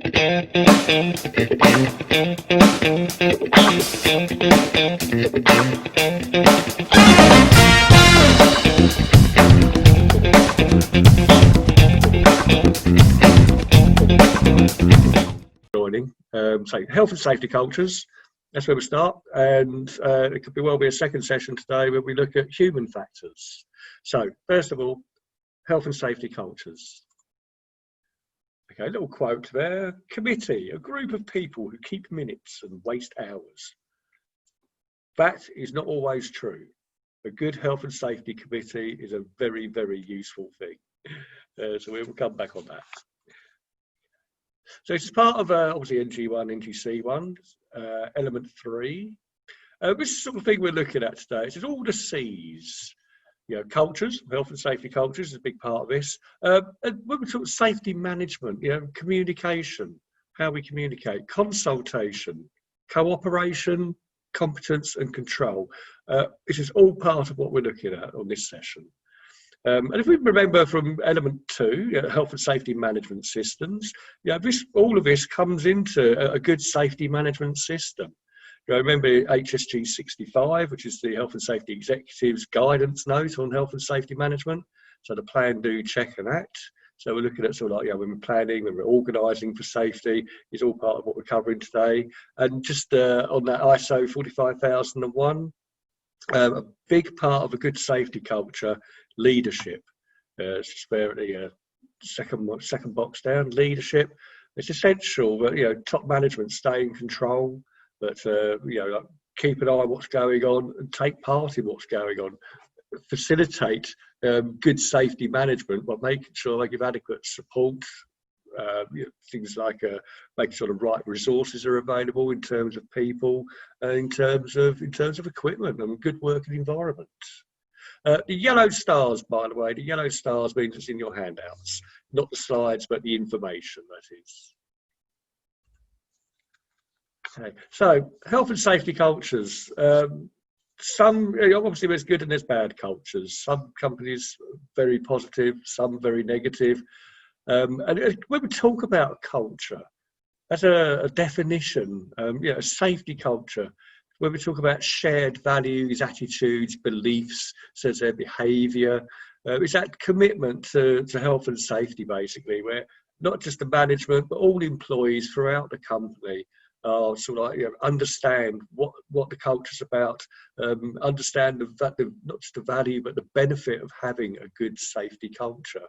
Joining. So health and safety cultures, that's where we start, and it could well be a second session today where we look at human factors. So first of all, health and safety cultures. Okay, a little quote there. Committee, a group of people who keep minutes and waste hours. That is not always true. A good health and safety committee is a very, very useful thing. So we will come back on that. So it's part of obviously NG1, NGC1, element 3. This is the sort of thing we're looking at today. It's all the C's. You know, cultures, health and safety cultures is a big part of this. And when we talk safety management, you know, communication, how we communicate, consultation, cooperation, competence and control. This is all part of what we're looking at on this session. And if we remember from element 2, you know, health and safety management systems, you know, all of this comes into a good safety management system. You know, remember HSG 65, which is the Health and Safety Executive's guidance note on health and safety management. So the plan, do, check and act. So we're looking at sort of like, you know, when we're planning, when we're organising for safety, is all part of what we're covering today. And just on that ISO 45001, a big part of a good safety culture, leadership. It's just where the second box down, leadership. It's essential that, you know, top management stay in control, but you know, keep an eye on what's going on and take part in what's going on. Facilitate good safety management by making sure they give adequate support. You know, things like making sure the right resources are available in terms of people, in terms of equipment and good working environment. The yellow stars, by the way, the yellow stars means it's in your handouts, not the slides, but the information, that is. Okay, so health and safety cultures. Some, obviously there's good and there's bad cultures. Some companies very positive, some very negative. And when we talk about culture, as a definition, you know, a safety culture, when we talk about shared values, attitudes, beliefs, says their behaviour, it's that commitment to health and safety, basically, where not just the management, but all employees throughout the company sort of like, you know, understand what the culture's about, understand not just the value, but the benefit of having a good safety culture.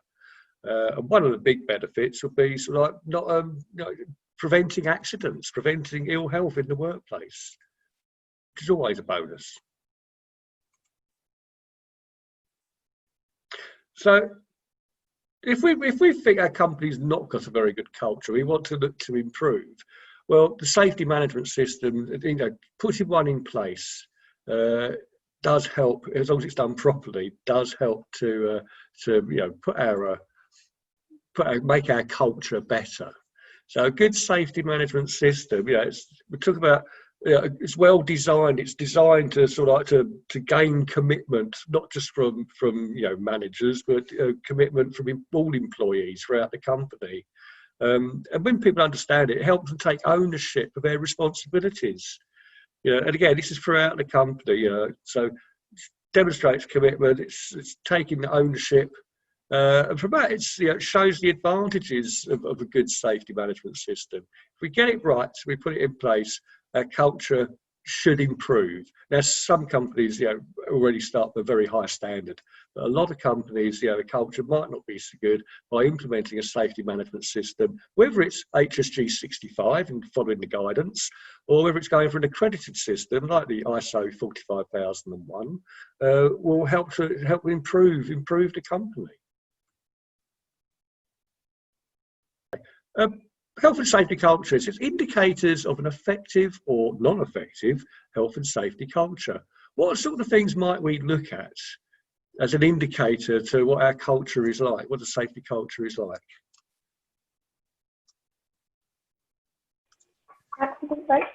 And one of the big benefits would be sort of like not you know, preventing accidents, preventing ill health in the workplace, which is always a bonus. So if we think our company's not got a very good culture, we want to look to improve. Well, the safety management system, you know, putting one in place does help, as long as it's done properly, does help to you know, make our culture better. So a good safety management system, you know, we talk about, you know, it's well designed. It's designed to sort of like to gain commitment, not just from you know, managers, but commitment from all employees throughout the company. And when people understand it, it helps them take ownership of their responsibilities. You know, and again, this is throughout the company. You know, so it demonstrates commitment. It's taking the ownership, and from that, you know, it shows the advantages of a good safety management system. If we get it right, we put it in place, our culture should improve. Now, some companies, you know, already start with a very high standard, but a lot of companies, you know, the culture might not be so good. By implementing a safety management system, whether it's HSG 65 and following the guidance, or whether it's going for an accredited system like the ISO 45001, will help improve the company. Health and safety cultures, it's indicators of an effective or non-effective health and safety culture. What sort of things might we look at as an indicator to what our culture is like, what the safety culture is like? Accident rates.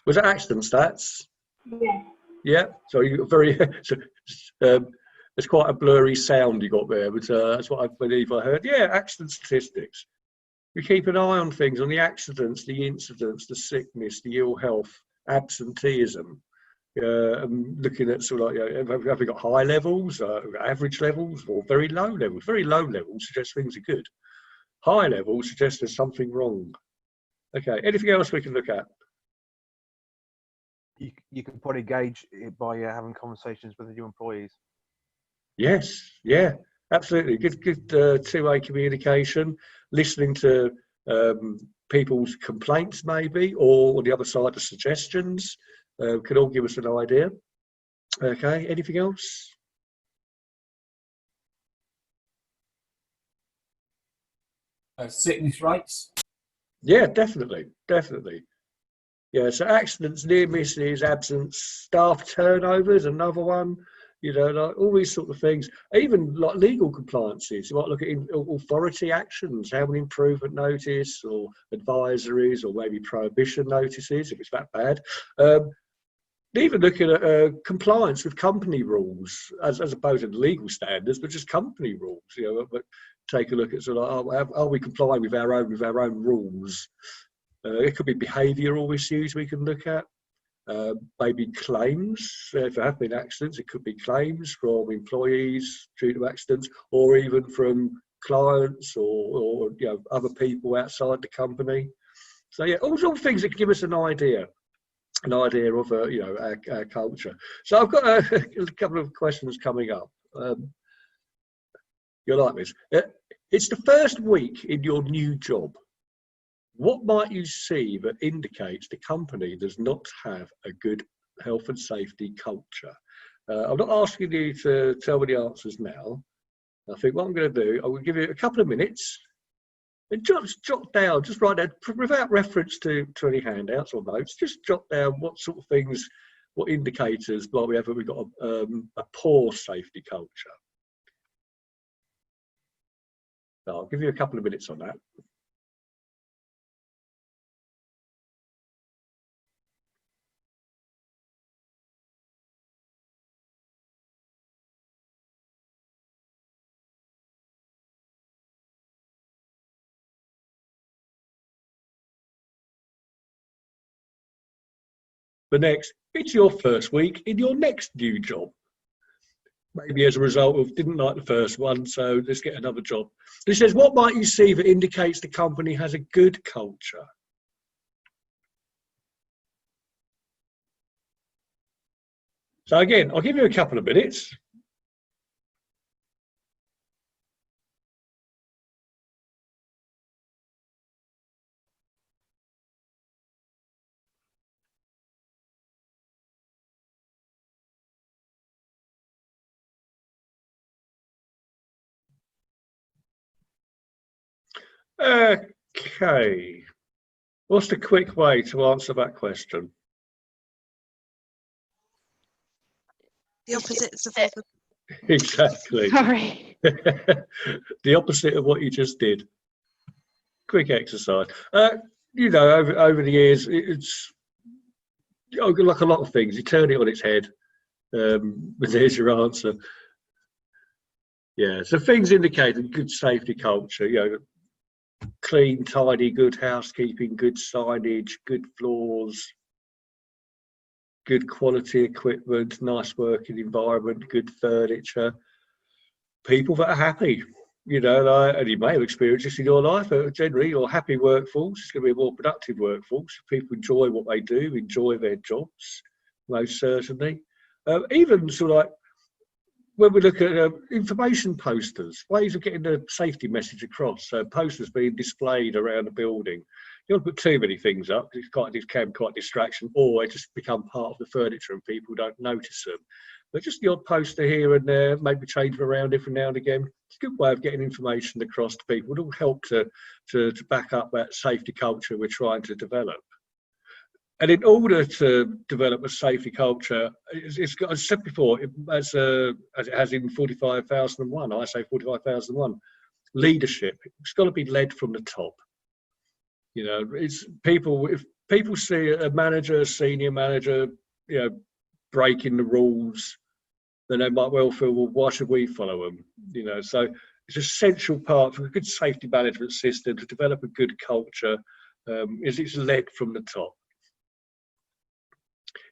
Was that accident stats? Yeah. Yeah, so you got very, it's quite a blurry sound you got there, but that's what I believe I heard. Yeah, accident statistics. We keep an eye on things, on the accidents, the incidents, the sickness, the ill health, absenteeism. And looking at sort of like, have we got high levels, average levels, or very low levels? Very low levels suggest things are good. High levels suggest there's something wrong. Okay, anything else we can look at? You can probably gauge it by having conversations with your employees. Yes, yeah, absolutely. Good two-way communication, listening to people's complaints maybe, or on the other side, the suggestions could all give us an idea. Okay, anything else? Sickness rates? Yeah, definitely. Yeah, so accidents, near misses, absence, staff turnover is another one. You know, like all these sort of things. Even like legal compliances. You might look at authority actions, how an improvement notice or advisories or maybe prohibition notices if it's that bad. Even looking at compliance with company rules, as opposed to legal standards, but just company rules. You know, but take a look at sort of are we complying with our own rules? It could be behavioural issues we can look at. Maybe claims. If there have been accidents, it could be claims from employees due to accidents, or even from clients or you know, other people outside the company. So yeah, all sort of things that give us an idea of you know, our culture. So I've got a couple of questions coming up. You'll like this. It's the first week in your new job. What might you see that indicates the company does not have a good health and safety culture? I'm not asking you to tell me the answers now. I think what I'm going to do, I will give you a couple of minutes and just jot down, just write down, without reference to any handouts or notes, just jot down what sort of things, what indicators like we've got a poor safety culture. So I'll give you a couple of minutes on that. The next, it's your first week in your next new job. Maybe as a result of didn't like the first one, so let's get another job. This says, what might you see that indicates the company has a good culture? So again, I'll give you a couple of minutes. Okay. What's the quick way to answer that question? The opposites of what Exactly. Sorry. The opposite of what you just did. Quick exercise. You know, over the years, it's like a lot of things. You turn it on its head, but there's your answer. Yeah, so things indicate a good safety culture, you know, clean, tidy, good housekeeping, good signage, good floors, good quality equipment, nice working environment, good furniture, people that are happy, you know, and you may have experienced this in your life, but generally your happy workforce is going to be a more productive workforce. People enjoy what they do, enjoy their jobs, most certainly. Even sort of like, when we look at information posters, ways of getting the safety message across, posters being displayed around the building. You don't put too many things up, it can be quite distraction, or they just become part of the furniture and people don't notice them. But just the odd poster here and there, maybe change them around every now and again. It's a good way of getting information across to people. It will help to back up that safety culture we're trying to develop. And in order to develop a safety culture, it's got, as I said before, as it has in 45,001, I say 45,001, leadership. It's got to be led from the top. You know, it's people. If people see a manager, a senior manager, you know, breaking the rules, then they might well feel, well, why should we follow them? You know, so It's an essential part for a good safety management system to develop a good culture. Is it's led from the top.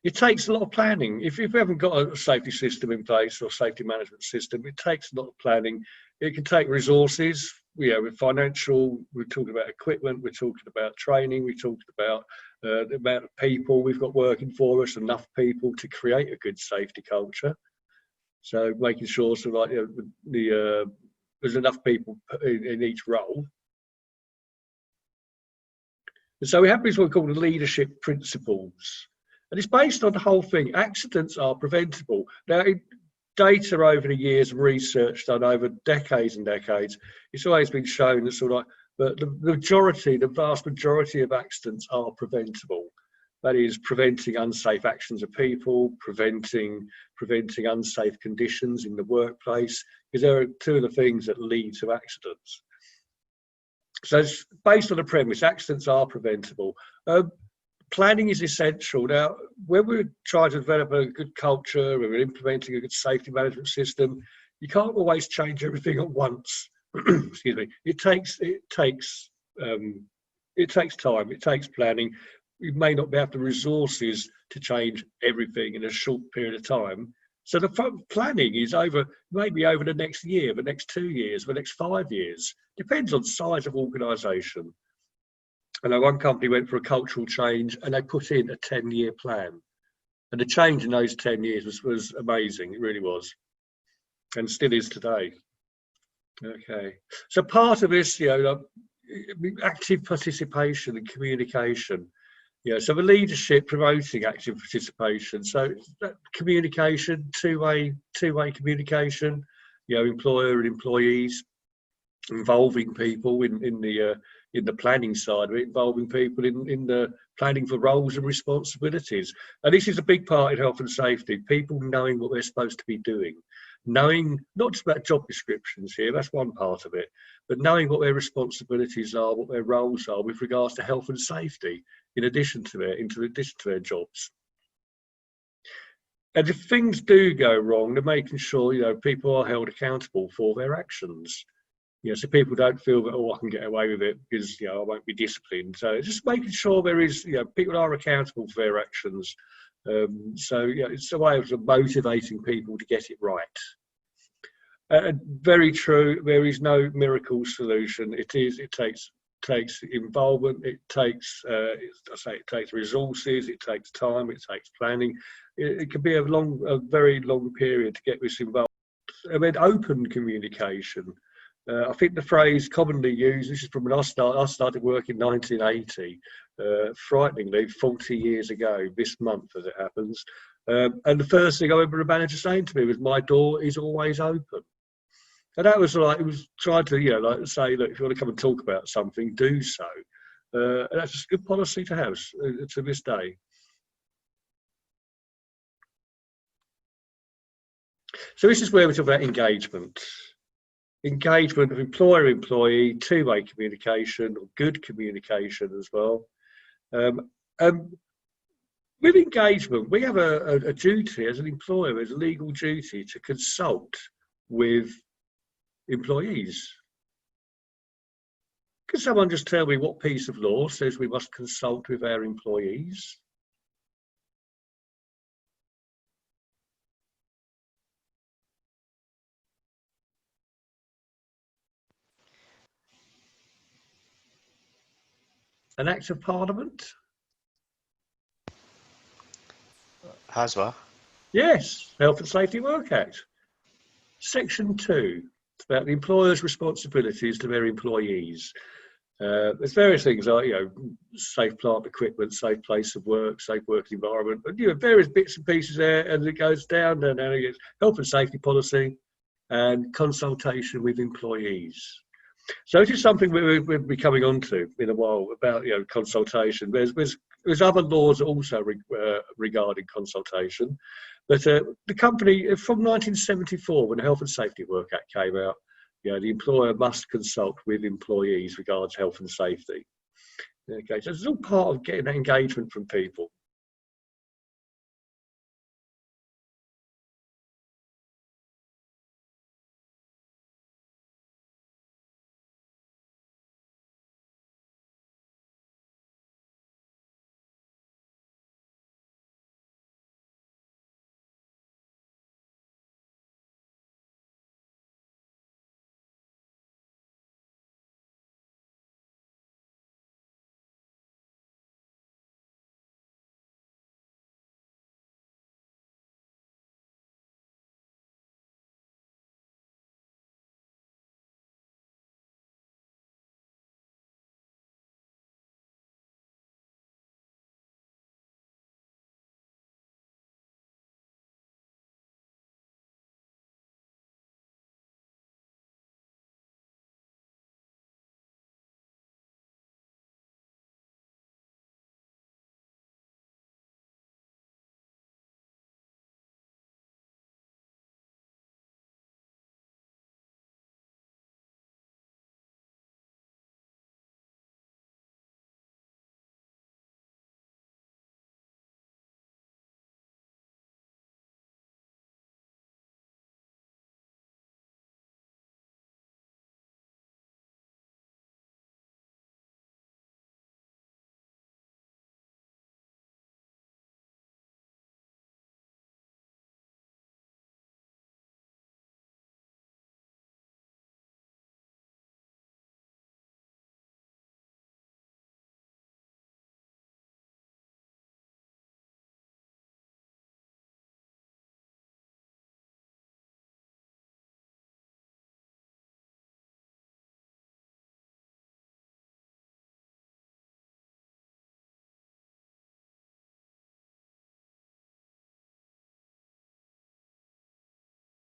It takes a lot of planning. If we haven't got a safety system in place or safety management system, it takes a lot of planning. It can take resources. With financial, we're talking about equipment, we're talking about training, we're talking about the amount of people we've got working for us, enough people to create a good safety culture. So making sure there's enough people in each role. And so we have what we call the leadership principles. And it's based on the whole thing. Accidents are preventable. Now, data over the years, research done over decades and decades, it's always been shown that the vast majority of accidents are preventable. That is, preventing unsafe actions of people, preventing unsafe conditions in the workplace, because there are two of the things that lead to accidents. So it's based on the premise, accidents are preventable. Planning is essential. Now, when we're trying to develop a good culture, when we're implementing a good safety management system, you can't always change everything at once. Excuse me. It takes time. It takes planning. We may not have the resources to change everything in a short period of time. So the planning is maybe over the next year, the next 2 years, the next 5 years. Depends on size of organisation. I know one company went for a cultural change and they put in a 10-year plan. And the change in those 10 years was amazing. It really was. And still is today. Okay. So part of this, active participation and communication. So the leadership promoting active participation. So that communication, two-way communication, employer and employees, involving people in the planning side of it, involving people in the planning for roles and responsibilities. And this is a big part in health and safety, people knowing what they're supposed to be doing. Knowing, not just about job descriptions here, that's one part of it, but knowing what their responsibilities are, what their roles are with regards to health and safety, in addition to their jobs. And if things do go wrong, they're making sure, people are held accountable for their actions. So people don't feel that, I can get away with it because, I won't be disciplined. So just making sure there is, people are accountable for their actions. It's a way of motivating people to get it right. Very true. There is no miracle solution. It takes involvement. It takes, it takes resources. It takes time. It takes planning. It can be a very long period to get this involved. I mean, open communication. I think the phrase commonly used, this is from when I started work in 1980, frighteningly 40 years ago, this month as it happens. And the first thing I remember a manager saying to me was, "My door is always open." And that was it was trying to, say, look, if you want to come and talk about something, do so. And that's just a good policy to have to this day. So this is where we talk about engagement. Engagement of employer-employee, two-way communication, or good communication as well. With engagement, we have a duty as an employer, as a legal duty to consult with employees. Can someone just tell me what piece of law says we must consult with our employees? An Act of Parliament? HASWA? Yes, Health and Safety Work Act. Section 2, it's about the employer's responsibilities to their employees. There's various things like, safe plant equipment, safe place of work, safe working environment, but various bits and pieces there, and it goes down and it gets health and safety policy and consultation with employees. So this is something we'll be coming on to in a while about consultation. There's other laws also regarding consultation, but the company from 1974, when the Health and Safety Work Act came out, the employer must consult with employees regards health and safety. Okay, so it's all part of getting that engagement from people.